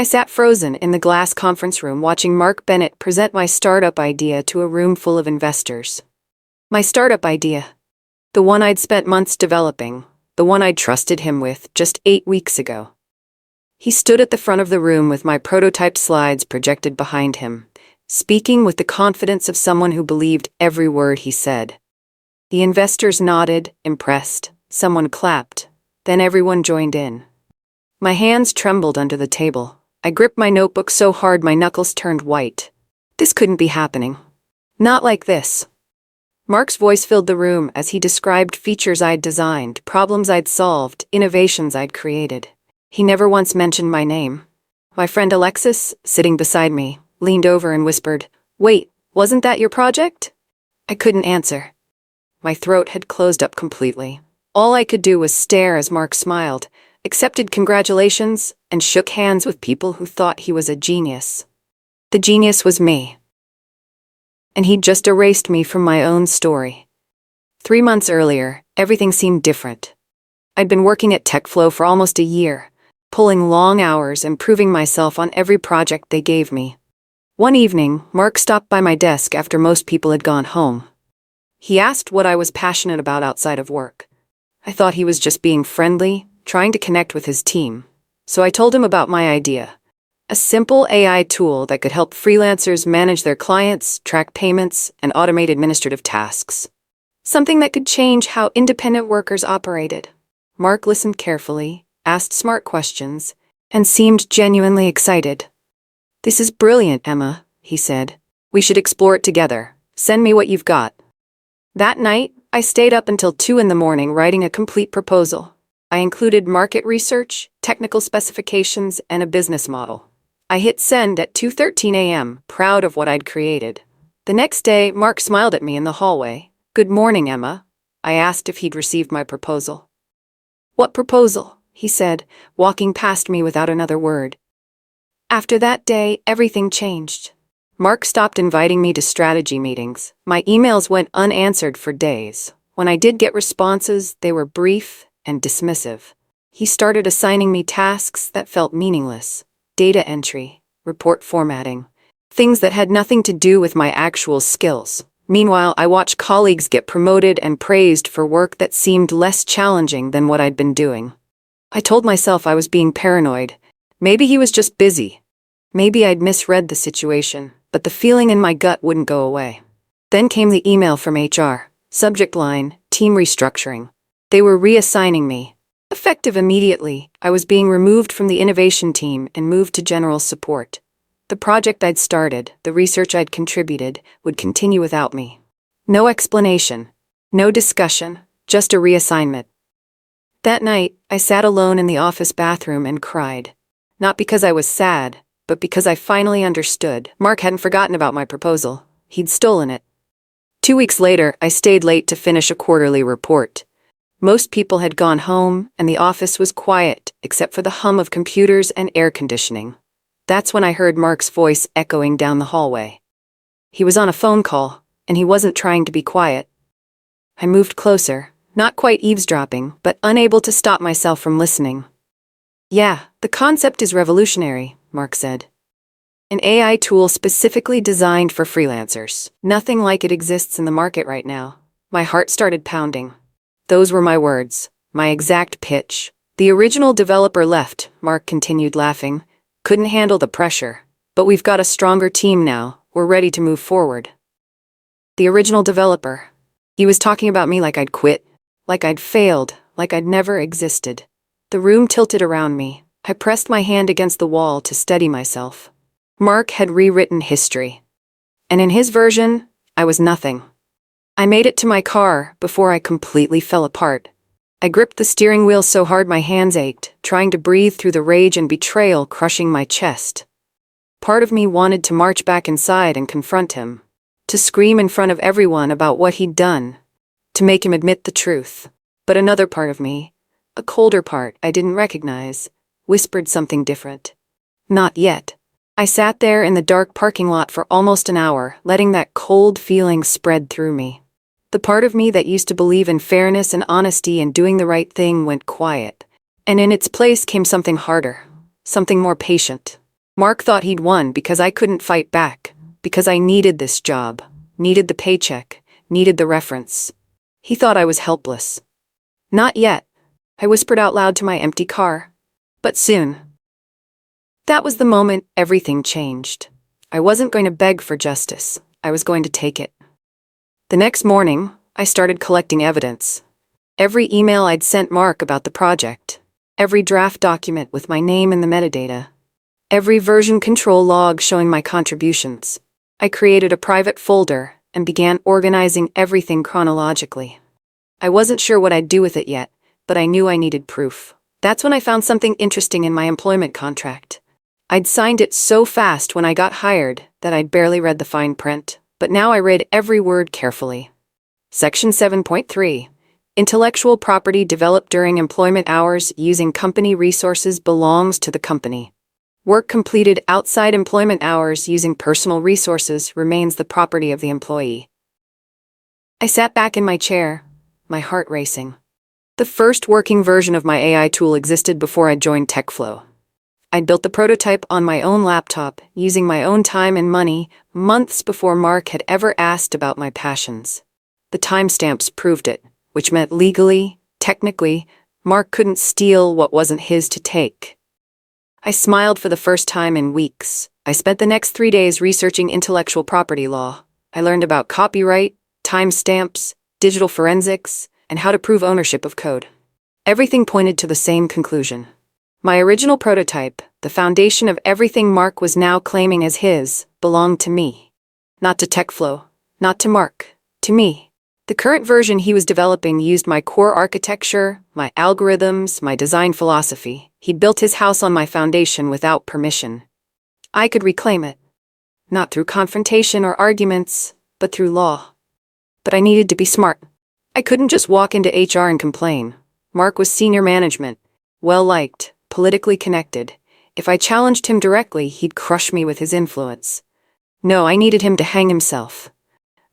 I sat frozen in the glass conference room watching Mark Bennett present my startup idea to a room full of investors. My startup idea. The one I'd spent months developing, the one I'd trusted him with just 8 weeks ago. He stood at the front of the room with my prototype slides projected behind him, speaking with the confidence of someone who believed every word he said. The investors nodded, impressed. Someone clapped. Then everyone joined in. My hands trembled under the table. I gripped my notebook so hard my knuckles turned white. This couldn't be happening. Not like this. Mark's voice filled the room as he described features I'd designed, problems I'd solved, innovations I'd created. He never once mentioned my name. My friend Alexis, sitting beside me, leaned over and whispered, "Wait, wasn't that your project?" I couldn't answer. My throat had closed up completely. All I could do was stare as Mark smiled, accepted congratulations, and shook hands with people who thought he was a genius. The genius was me. And he'd just erased me from my own story. 3 months earlier, everything seemed different. I'd been working at TechFlow for almost a year, pulling long hours and proving myself on every project they gave me. One evening, Mark stopped by my desk after most people had gone home. He asked what I was passionate about outside of work. I thought he was just being friendly, trying to connect with his team. So I told him about my idea. A simple AI tool that could help freelancers manage their clients, track payments, and automate administrative tasks. Something that could change how independent workers operated. Mark listened carefully, asked smart questions, and seemed genuinely excited. "This is brilliant, Emma," he said. "We should explore it together. Send me what you've got." That night, I stayed up until 2 in the morning writing a complete proposal. I included market research, technical specifications, and a business model. I hit send at 2:13 a.m., proud of what I'd created. The next day, Mark smiled at me in the hallway. "Good morning, Emma." I asked if he'd received my proposal. "What proposal?" he said, walking past me without another word. After that day, everything changed. Mark stopped inviting me to strategy meetings. My emails went unanswered for days. When I did get responses, they were brief and dismissive. He started assigning me tasks that felt meaningless. Data entry, report formatting, things that had nothing to do with my actual skills. Meanwhile, I watched colleagues get promoted and praised for work that seemed less challenging than what I'd been doing. I told myself I was being paranoid. Maybe he was just busy. Maybe I'd misread the situation, but the feeling in my gut wouldn't go away. Then came the email from HR. Subject line, team restructuring. They were reassigning me. Effective immediately, I was being removed from the innovation team and moved to general support. The project I'd started, the research I'd contributed, would continue without me. No explanation, no discussion, just a reassignment. That night, I sat alone in the office bathroom and cried. Not because I was sad, but because I finally understood. Mark hadn't forgotten about my proposal. He'd stolen it. 2 weeks later, I stayed late to finish a quarterly report. Most people had gone home, and the office was quiet, except for the hum of computers and air conditioning. That's when I heard Mark's voice echoing down the hallway. He was on a phone call, and he wasn't trying to be quiet. I moved closer, not quite eavesdropping, but unable to stop myself from listening. "Yeah, the concept is revolutionary," Mark said. "An AI tool specifically designed for freelancers. Nothing like it exists in the market right now." My heart started pounding. Those were my words, my exact pitch. "The original developer left," Mark continued laughing. "Couldn't handle the pressure. But we've got a stronger team now. We're ready to move forward." The original developer. He was talking about me like I'd quit, like I'd failed, like I'd never existed. The room tilted around me. I pressed my hand against the wall to steady myself. Mark had rewritten history. And in his version, I was nothing. I made it to my car before I completely fell apart. I gripped the steering wheel so hard my hands ached, trying to breathe through the rage and betrayal crushing my chest. Part of me wanted to march back inside and confront him, to scream in front of everyone about what he'd done, to make him admit the truth. But another part of me, a colder part I didn't recognize, whispered something different. Not yet. I sat there in the dark parking lot for almost an hour, letting that cold feeling spread through me. The part of me that used to believe in fairness and honesty and doing the right thing went quiet, and in its place came something harder, something more patient. Mark thought he'd won because I couldn't fight back, because I needed this job, needed the paycheck, needed the reference. He thought I was helpless. Not yet, I whispered out loud to my empty car. But soon. That was the moment everything changed. I wasn't going to beg for justice. I was going to take it. The next morning, I started collecting evidence. Every email I'd sent Mark about the project, every draft document with my name in the metadata, every version control log showing my contributions. I created a private folder and began organizing everything chronologically. I wasn't sure what I'd do with it yet, but I knew I needed proof. That's when I found something interesting in my employment contract. I'd signed it so fast when I got hired that I'd barely read the fine print, but now I read every word carefully. Section 7.3. Intellectual property developed during employment hours using company resources belongs to the company. Work completed outside employment hours using personal resources remains the property of the employee. I sat back in my chair, my heart racing. The first working version of my AI tool existed before I joined TechFlow. I'd built the prototype on my own laptop, using my own time and money, months before Mark had ever asked about my passions. The timestamps proved it, which meant legally, technically, Mark couldn't steal what wasn't his to take. I smiled for the first time in weeks. I spent the next 3 days researching intellectual property law. I learned about copyright, timestamps, digital forensics, and how to prove ownership of code. Everything pointed to the same conclusion. My original prototype, the foundation of everything Mark was now claiming as his, belonged to me. Not to TechFlow, not to Mark, to me. The current version he was developing used my core architecture, my algorithms, my design philosophy. He'd built his house on my foundation without permission. I could reclaim it. Not through confrontation or arguments, but through law. But I needed to be smart. I couldn't just walk into HR and complain. Mark was senior management, well-liked, politically connected. If I challenged him directly, he'd crush me with his influence. No, I needed him to hang himself.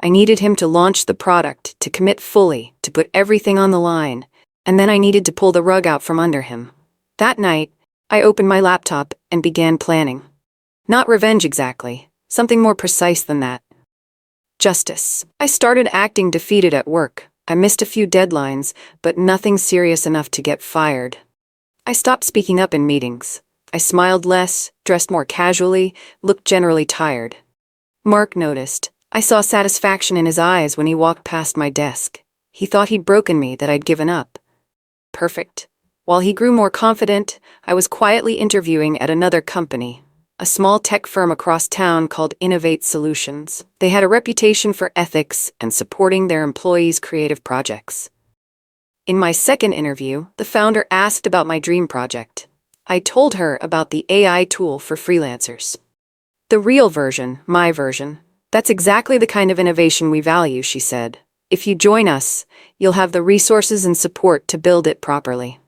I needed him to launch the product, to commit fully, to put everything on the line, and then I needed to pull the rug out from under him. That night, I opened my laptop and began planning. Not revenge exactly, something more precise than that. Justice. I started acting defeated at work. I missed a few deadlines, but nothing serious enough to get fired. I stopped speaking up in meetings. I smiled less, dressed more casually, looked generally tired. Mark noticed. I saw satisfaction in his eyes when he walked past my desk. He thought he'd broken me, that I'd given up. Perfect. While he grew more confident, I was quietly interviewing at another company, a small tech firm across town called Innovate Solutions. They had a reputation for ethics and supporting their employees' creative projects. In my second interview, the founder asked about my dream project. I told her about the AI tool for freelancers. The real version, my version. That's exactly the kind of innovation we value, she said. If you join us, you'll have the resources and support to build it properly.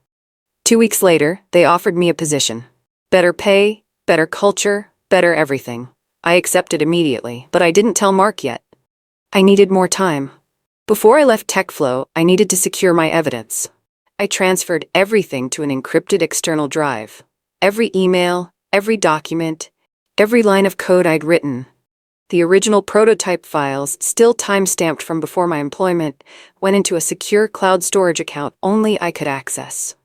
2 weeks later, they offered me a position. Better pay, better culture, better everything. I accepted immediately, but I didn't tell Mark yet. I needed more time. Before I left TechFlow, I needed to secure my evidence. I transferred everything to an encrypted external drive. Every email, every document, every line of code I'd written. The original prototype files, still time-stamped from before my employment, went into a secure cloud storage account only I could access.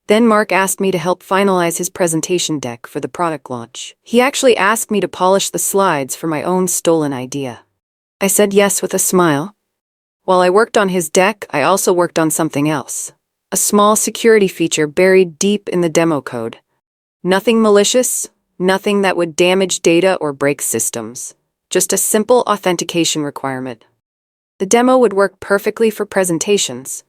Then Mark asked me to help finalize his presentation deck for the product launch. He actually asked me to polish the slides for my own stolen idea. I said yes with a smile. While I worked on his deck, I also worked on something else. A small security feature buried deep in the demo code. Nothing malicious, nothing that would damage data or break systems. Just a simple authentication requirement. The demo would work perfectly for presentations,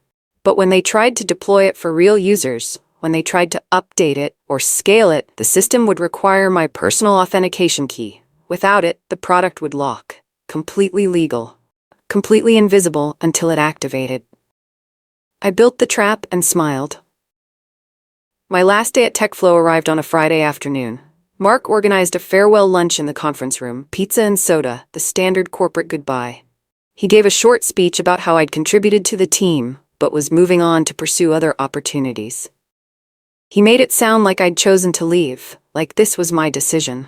but when they tried to deploy it for real users, when they tried to update it or scale it, the system would require my personal authentication key. Without it, the product would lock. Completely legal. Completely invisible until it activated. I built the trap and smiled. My last day at TechFlow arrived on a Friday afternoon. Mark organized a farewell lunch in the conference room, pizza and soda, the standard corporate goodbye. He gave a short speech about how I'd contributed to the team, but was moving on to pursue other opportunities. He made it sound like I'd chosen to leave, like this was my decision.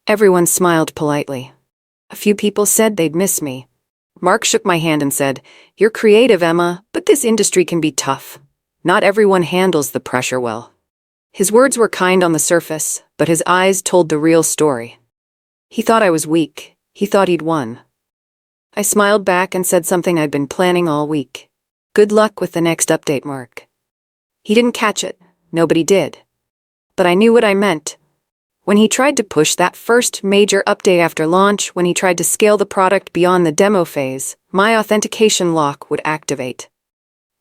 Everyone smiled politely. A few people said they'd miss me. Mark shook my hand and said, "You're creative, Emma, but this industry can be tough. Not everyone handles the pressure well." His words were kind on the surface, but his eyes told the real story. He thought I was weak. He thought he'd won. I smiled back and said something I'd been planning all week. "Good luck with the next update, Mark." He didn't catch it. Nobody did. But I knew what I meant. When he tried to push that first major update after launch, when he tried to scale the product beyond the demo phase, my authentication lock would activate.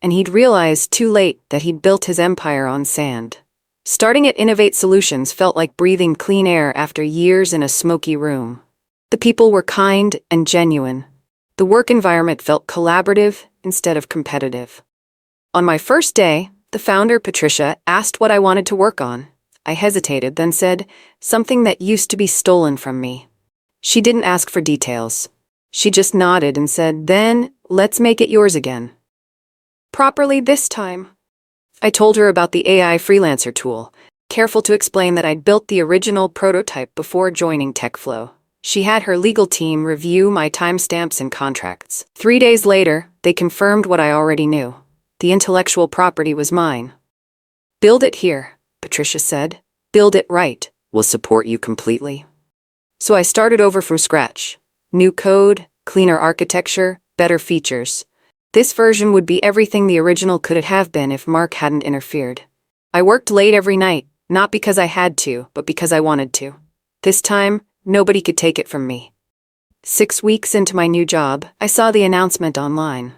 And he'd realized too late that he'd built his empire on sand. Starting at Innovate Solutions felt like breathing clean air after years in a smoky room. The people were kind and genuine. The work environment felt collaborative instead of competitive. On my first day, the founder, Patricia, asked what I wanted to work on. I hesitated, then said, "Something that used to be stolen from me." She didn't ask for details. She just nodded and said, "Then, let's make it yours again." Properly this time. I told her about the AI freelancer tool, careful to explain that I'd built the original prototype before joining TechFlow. She had her legal team review my timestamps and contracts. 3 days later, they confirmed what I already knew. The intellectual property was mine. "Build it here," Patricia said. "Build it right. We'll support you completely." So I started over from scratch. New code, cleaner architecture, better features. This version would be everything the original could have been if Mark hadn't interfered. I worked late every night, not because I had to, but because I wanted to. This time, nobody could take it from me. 6 weeks into my new job, I saw the announcement online.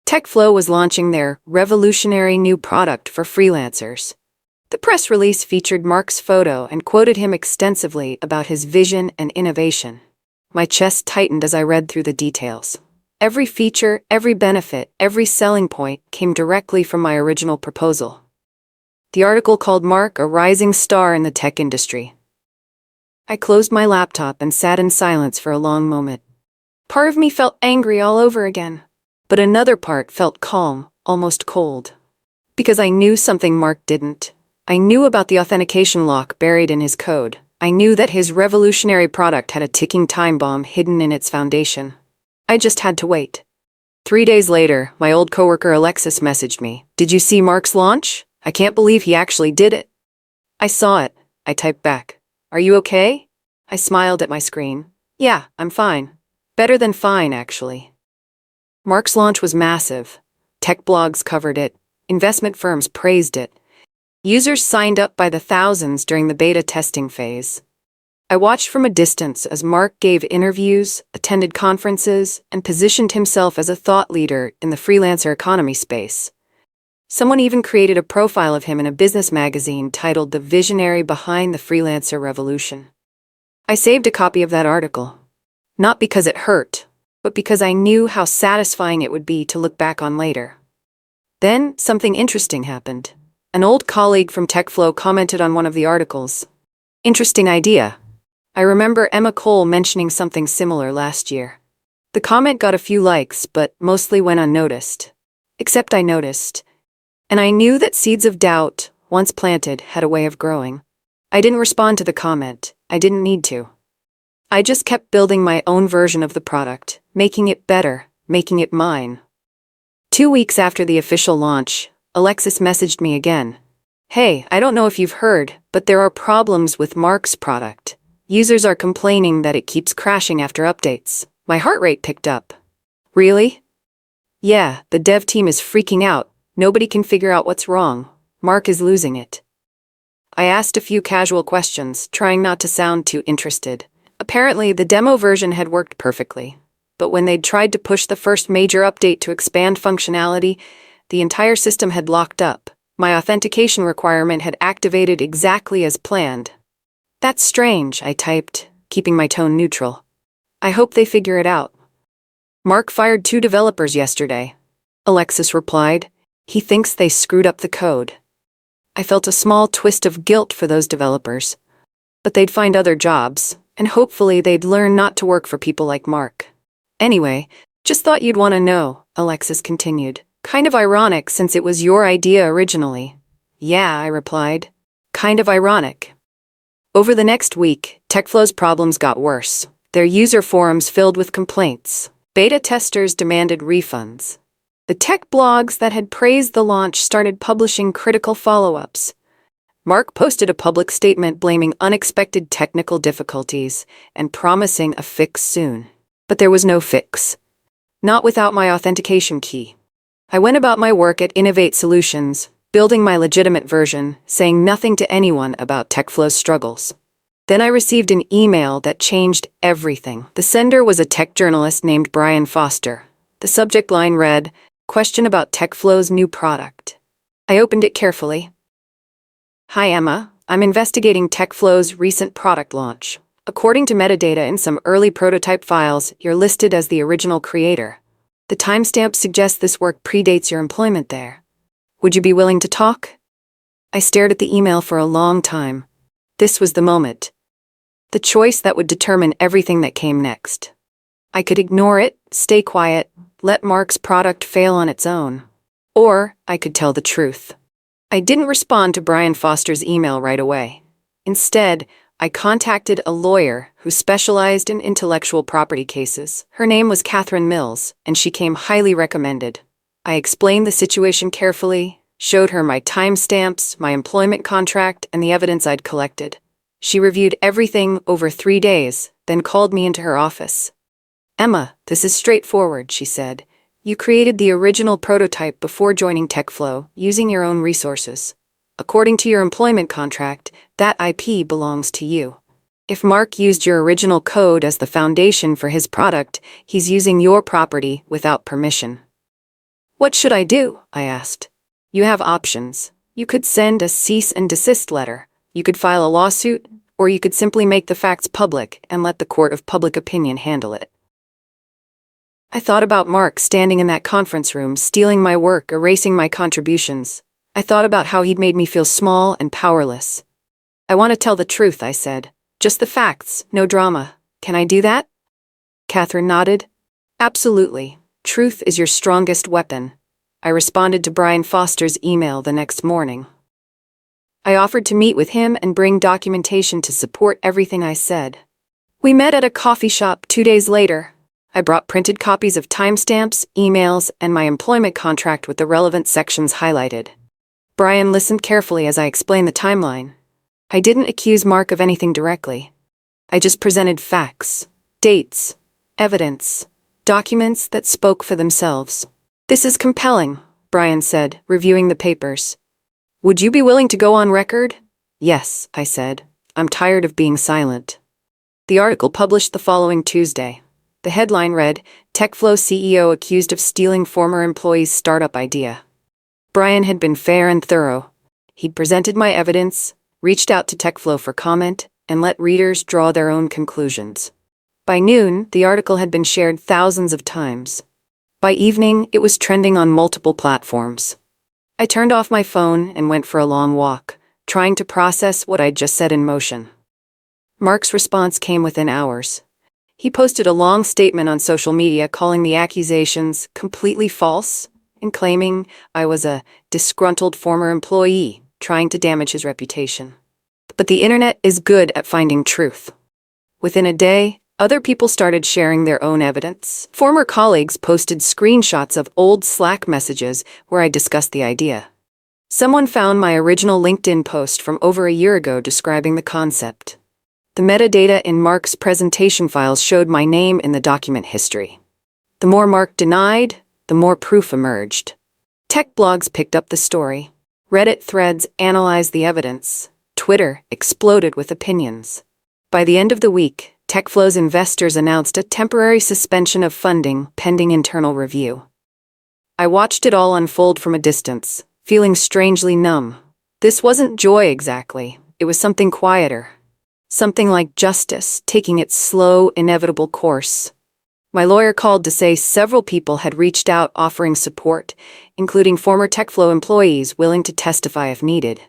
TechFlow was launching their revolutionary new product for freelancers. The press release featured Mark's photo and quoted him extensively about his vision and innovation. My chest tightened as I read through the details. Every feature, every benefit, every selling point came directly from my original proposal. The article called Mark a rising star in the tech industry. I closed my laptop and sat in silence for a long moment. Part of me felt angry all over again, but another part felt calm, almost cold. Because I knew something Mark didn't. I knew about the authentication lock buried in his code. I knew that his revolutionary product had a ticking time bomb hidden in its foundation. I just had to wait. 3 days later, my old coworker Alexis messaged me. "Did you see Mark's launch? I can't believe he actually did it." I saw it. I typed back. "Are you okay?" I smiled at my screen. "Yeah, I'm fine. Better than fine, actually." Mark's launch was massive. Tech blogs covered it. Investment firms praised it. Users signed up by the thousands during the beta testing phase. I watched from a distance as Mark gave interviews, attended conferences, and positioned himself as a thought leader in the freelancer economy space. Someone even created a profile of him in a business magazine titled "The Visionary Behind the Freelancer Revolution." I saved a copy of that article. Not because it hurt, but because I knew how satisfying it would be to look back on later. Then, something interesting happened. An old colleague from TechFlow commented on one of the articles. "Interesting idea. I remember Emma Cole mentioning something similar last year." The comment got a few likes, but mostly went unnoticed. Except I noticed. And I knew that seeds of doubt, once planted, had a way of growing. I didn't respond to the comment. I didn't need to. I just kept building my own version of the product, making it better, making it mine. 2 weeks after the official launch, Alexis messaged me again. "Hey, I don't know if you've heard, but there are problems with Mark's product. Users are complaining that it keeps crashing after updates." My heart rate picked up. "Really?" "Yeah, the dev team is freaking out. Nobody can figure out what's wrong. Mark is losing it." I asked a few casual questions, trying not to sound too interested. Apparently, the demo version had worked perfectly. But when they'd tried to push the first major update to expand functionality, the entire system had locked up. My authentication requirement had activated exactly as planned. "That's strange," I typed, keeping my tone neutral. "I hope they figure it out." "Mark fired 2 developers yesterday," Alexis replied. "He thinks they screwed up the code." I felt a small twist of guilt for those developers. But they'd find other jobs, and hopefully they'd learn not to work for people like Mark. "Anyway, just thought you'd want to know," Alexis continued. "Kind of ironic since it was your idea originally." "Yeah," I replied. "Kind of ironic." Over the next week, TechFlow's problems got worse. Their user forums filled with complaints. Beta testers demanded refunds. The tech blogs that had praised the launch started publishing critical follow-ups. Mark posted a public statement blaming unexpected technical difficulties and promising a fix soon. But there was no fix. Not without my authentication key. I went about my work at Innovate Solutions, building my legitimate version, saying nothing to anyone about TechFlow's struggles. Then I received an email that changed everything. The sender was a tech journalist named Brian Foster. The subject line read, "Question about TechFlow's new product." I opened it carefully. "Hi Emma, I'm investigating TechFlow's recent product launch. According to metadata in some early prototype files, you're listed as the original creator. The timestamp suggests this work predates your employment there. Would you be willing to talk?" I stared at the email for a long time. This was the moment. The choice that would determine everything that came next. I could ignore it, stay quiet, let Mark's product fail on its own. Or I could tell the truth. I didn't respond to Brian Foster's email right away. Instead, I contacted a lawyer who specialized in intellectual property cases. Her name was Catherine Mills, and she came highly recommended. I explained the situation carefully, showed her my timestamps, my employment contract, and the evidence I'd collected. She reviewed everything over 3 days, then called me into her office. "Emma, this is straightforward," she said. "You created the original prototype before joining TechFlow, using your own resources. According to your employment contract, that IP belongs to you. If Mark used your original code as the foundation for his product, he's using your property without permission." "What should I do?" I asked. "You have options. You could send a cease and desist letter. You could file a lawsuit, or you could simply make the facts public and let the court of public opinion handle it." I thought about Mark standing in that conference room, stealing my work, erasing my contributions. I thought about how he'd made me feel small and powerless. "I want to tell the truth," I said. "Just the facts, no drama. Can I do that?" Catherine nodded. "Absolutely. Truth is your strongest weapon." I responded to Brian Foster's email the next morning. I offered to meet with him and bring documentation to support everything I said. We met at a coffee shop 2 days later. I brought printed copies of timestamps, emails, and my employment contract with the relevant sections highlighted. Brian listened carefully as I explained the timeline. I didn't accuse Mark of anything directly. I just presented facts, dates, evidence, documents that spoke for themselves. "This is compelling," Brian said, reviewing the papers. "Would you be willing to go on record?" "Yes," I said. "I'm tired of being silent." The article published the following Tuesday. The headline read, "TechFlow CEO accused of stealing former employee's startup idea." Brian had been fair and thorough. He'd presented my evidence, reached out to TechFlow for comment, and let readers draw their own conclusions. By noon, the article had been shared thousands of times. By evening, it was trending on multiple platforms. I turned off my phone and went for a long walk, trying to process what I'd just set in motion. Mark's response came within hours. He posted a long statement on social media calling the accusations completely false and claiming I was a disgruntled former employee trying to damage his reputation. But the internet is good at finding truth. Within a day, other people started sharing their own evidence. Former colleagues posted screenshots of old Slack messages where I discussed the idea. Someone found my original LinkedIn post from over a year ago describing the concept. The metadata in Mark's presentation files showed my name in the document history. The more Mark denied, the more proof emerged. Tech blogs picked up the story. Reddit threads analyzed the evidence. Twitter exploded with opinions. By the end of the week, TechFlow's investors announced a temporary suspension of funding pending internal review. I watched it all unfold from a distance, feeling strangely numb. This wasn't joy exactly, it was something quieter. Something like justice taking its slow, inevitable course. My lawyer called to say several people had reached out offering support, including former TechFlow employees willing to testify if needed.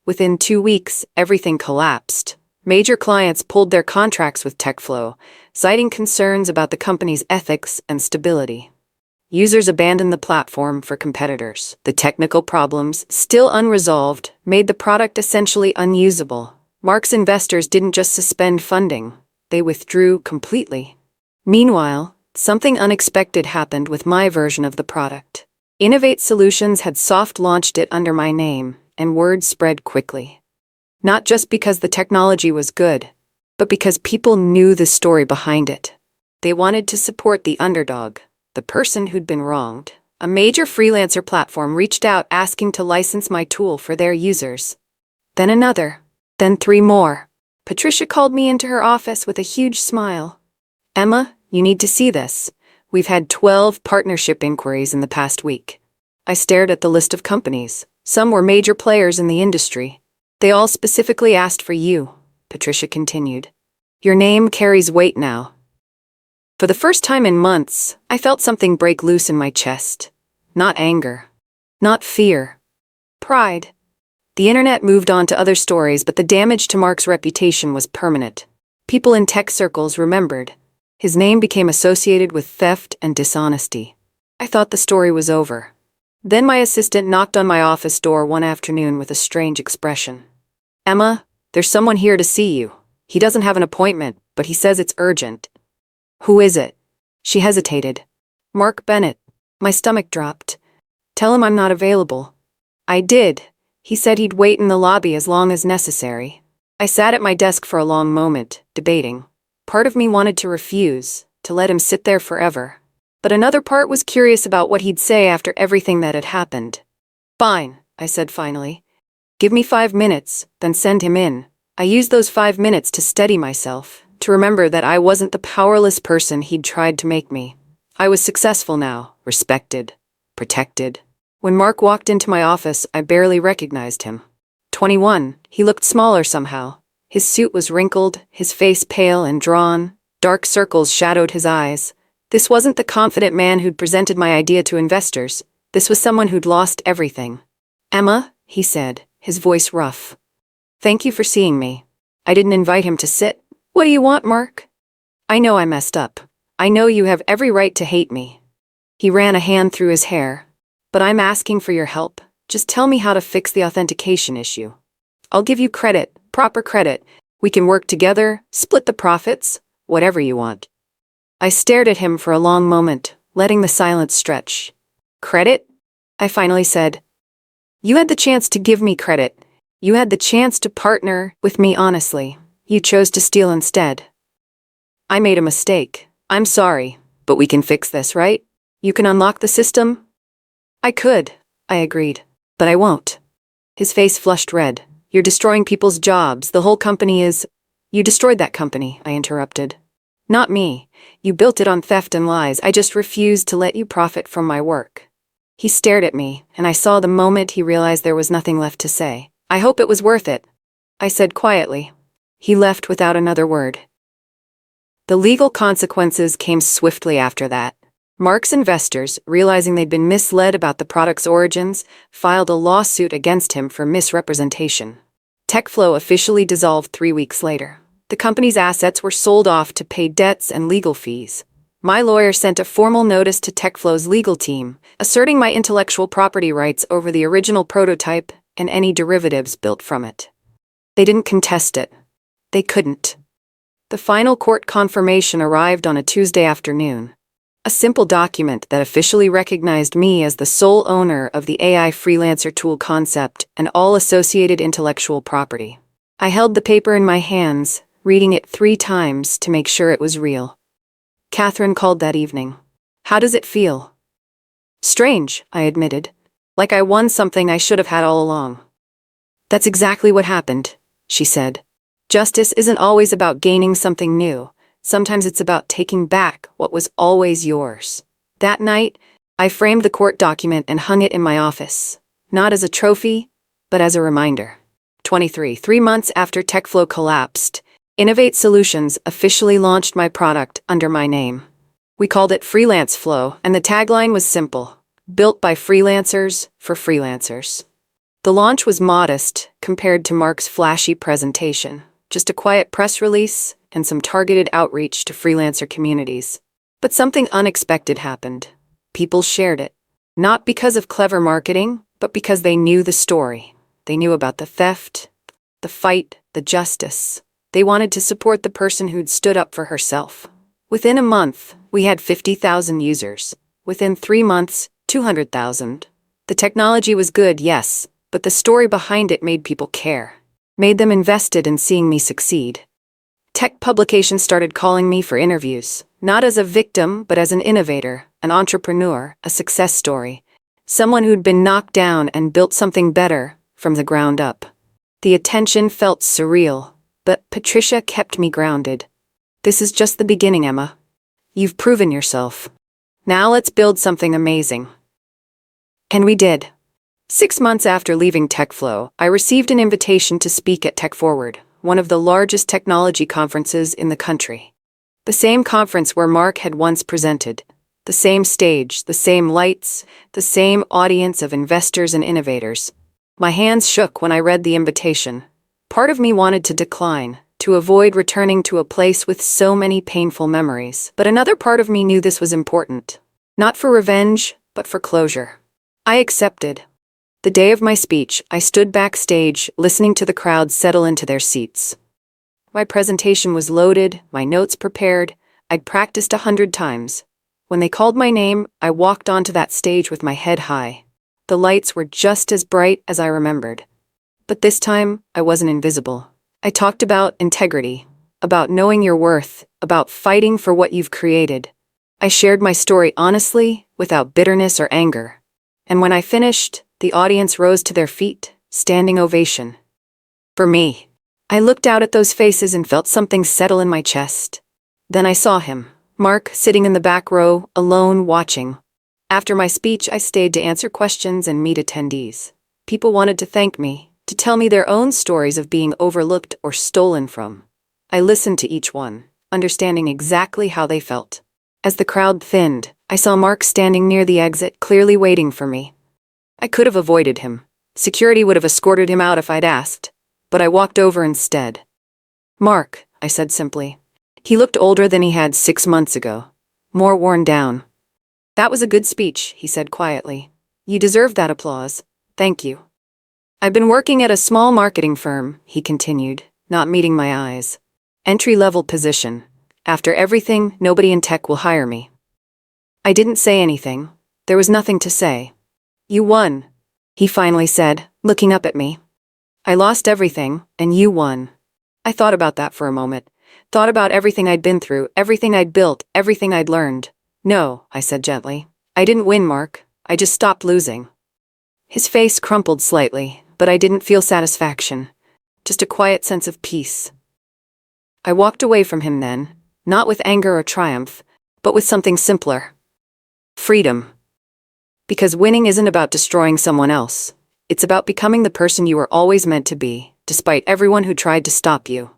Within 2 weeks, everything collapsed. Major clients pulled their contracts with TechFlow, citing concerns about the company's ethics and stability. Users abandoned the platform for competitors. The technical problems, still unresolved, made the product essentially unusable. Mark's investors didn't just suspend funding, they withdrew completely. Meanwhile, something unexpected happened with my version of the product. Innovate Solutions had soft launched it under my name, and word spread quickly. Not just because the technology was good, but because people knew the story behind it. They wanted to support the underdog, the person who'd been wronged. A major freelancer platform reached out asking to license my tool for their users. Then another. Then 3 more. Patricia called me into her office with a huge smile. "Emma, you need to see this. We've had 12 partnership inquiries in the past week." I stared at the list of companies. Some were major players in the industry. "They all specifically asked for you," Patricia continued. "Your name carries weight now." For the first time in months, I felt something break loose in my chest. Not anger. Not fear. Pride. The internet moved on to other stories, but the damage to Mark's reputation was permanent. People in tech circles remembered. His name became associated with theft and dishonesty. I thought the story was over. Then my assistant knocked on my office door one afternoon with a strange expression. "Emma, there's someone here to see you. He doesn't have an appointment, but he says it's urgent." "Who is it?" She hesitated. "Mark Bennett." My stomach dropped. "Tell him I'm not available." I did. He said he'd wait in the lobby as long as necessary. I sat at my desk for a long moment, debating. Part of me wanted to refuse, to let him sit there forever. But another part was curious about what he'd say after everything that had happened. "Fine," I said finally. "Give me 5 minutes, then send him in." I used those 5 minutes to steady myself, to remember that I wasn't the powerless person he'd tried to make me. I was successful now, respected, protected. When Mark walked into my office, I barely recognized him. 21, he looked smaller somehow. His suit was wrinkled, his face pale and drawn. Dark circles shadowed his eyes. This wasn't the confident man who'd presented my idea to investors. This was someone who'd lost everything. "Emma," he said, his voice rough. "Thank you for seeing me." I didn't invite him to sit. "What do you want, Mark?" "I know I messed up. I know you have every right to hate me." He ran a hand through his hair. "But I'm asking for your help. Just tell me how to fix the authentication issue. I'll give you credit, proper credit. We can work together, split the profits, whatever you want." I stared at him for a long moment, letting the silence stretch. "Credit?" I finally said. "You had the chance to give me credit. You had the chance to partner with me honestly. You chose to steal instead. I made a mistake. I'm sorry, but we can fix this, right? You can unlock the system?" "I could," I agreed, "but I won't." His face flushed red. "You're destroying people's jobs. The whole company is—" "You destroyed that company," I interrupted. "Not me. You built it on theft and lies. I just refused to let you profit from my work." He stared at me, and I saw the moment he realized there was nothing left to say. "I hope it was worth it," I said quietly. He left without another word. The legal consequences came swiftly after that. Mark's investors, realizing they'd been misled about the product's origins, filed a lawsuit against him for misrepresentation. TechFlow officially dissolved 3 weeks later. The company's assets were sold off to pay debts and legal fees. My lawyer sent a formal notice to TechFlow's legal team, asserting my intellectual property rights over the original prototype and any derivatives built from it. They didn't contest it. They couldn't. The final court confirmation arrived on a Tuesday afternoon. A simple document that officially recognized me as the sole owner of the AI freelancer tool concept and all associated intellectual property. I held the paper in my hands, reading it 3 times to make sure it was real. Catherine called that evening. "How does it feel?" "Strange," I admitted. "Like I won something I should have had all along." "That's exactly what happened," she said. "Justice isn't always about gaining something new. Sometimes it's about taking back what was always yours." That night, I framed the court document and hung it in my office, not as a trophy, but as a reminder. 3 months after TechFlow collapsed, Innovate Solutions officially launched my product under my name. We called it Freelance Flow, and the tagline was simple: built by freelancers for freelancers. The launch was modest compared to Mark's flashy presentation, just a quiet press release and some targeted outreach to freelancer communities. But something unexpected happened. People shared it. Not because of clever marketing, but because they knew the story. They knew about the theft, the fight, the justice. They wanted to support the person who'd stood up for herself. Within a month, we had 50,000 users. Within 3 months, 200,000. The technology was good, yes, but the story behind it made people care. Made them invested in seeing me succeed. Tech publications started calling me for interviews, not as a victim, but as an innovator, an entrepreneur, a success story. Someone who'd been knocked down and built something better from the ground up. The attention felt surreal, but Patricia kept me grounded. This is just the beginning, Emma. You've proven yourself. Now let's build something amazing. And we did. 6 months after leaving TechFlow, I received an invitation to speak at TechForward, one of the largest technology conferences in the country. The same conference where Mark had once presented. The same stage, the same lights, the same audience of investors and innovators. My hands shook when I read the invitation. Part of me wanted to decline, to avoid returning to a place with so many painful memories. But another part of me knew this was important. Not for revenge, but for closure. I accepted. The day of my speech, I stood backstage, listening to the crowd settle into their seats. My presentation was loaded, my notes prepared. I'd practiced 100 times. When they called my name, I walked onto that stage with my head high. The lights were just as bright as I remembered. But this time, I wasn't invisible. I talked about integrity, about knowing your worth, about fighting for what you've created. I shared my story honestly, without bitterness or anger. And when I finished, the audience rose to their feet, standing ovation. For me, I looked out at those faces and felt something settle in my chest. Then I saw him, Mark, sitting in the back row, alone, watching. After my speech, I stayed to answer questions and meet attendees. People wanted to thank me, to tell me their own stories of being overlooked or stolen from. I listened to each one, understanding exactly how they felt. As the crowd thinned, I saw Mark standing near the exit, clearly waiting for me. I could have avoided him. Security would have escorted him out if I'd asked, but I walked over instead. Mark, I said simply. He looked older than he had 6 months ago, more worn down. That was a good speech, he said quietly. You deserve that applause. Thank you. I've been working at a small marketing firm, he continued, not meeting my eyes. Entry-level position. After everything, nobody in tech will hire me. I didn't say anything. There was nothing to say. You won, he finally said, looking up at me. I lost everything, and you won. I thought about that for a moment. Thought about everything I'd been through, everything I'd built, everything I'd learned. No, I said gently. I didn't win, Mark. I just stopped losing. His face crumpled slightly, but I didn't feel satisfaction. Just a quiet sense of peace. I walked away from him then, not with anger or triumph, but with something simpler. Freedom. Because winning isn't about destroying someone else. It's about becoming the person you were always meant to be, despite everyone who tried to stop you.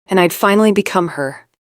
And I'd finally become her.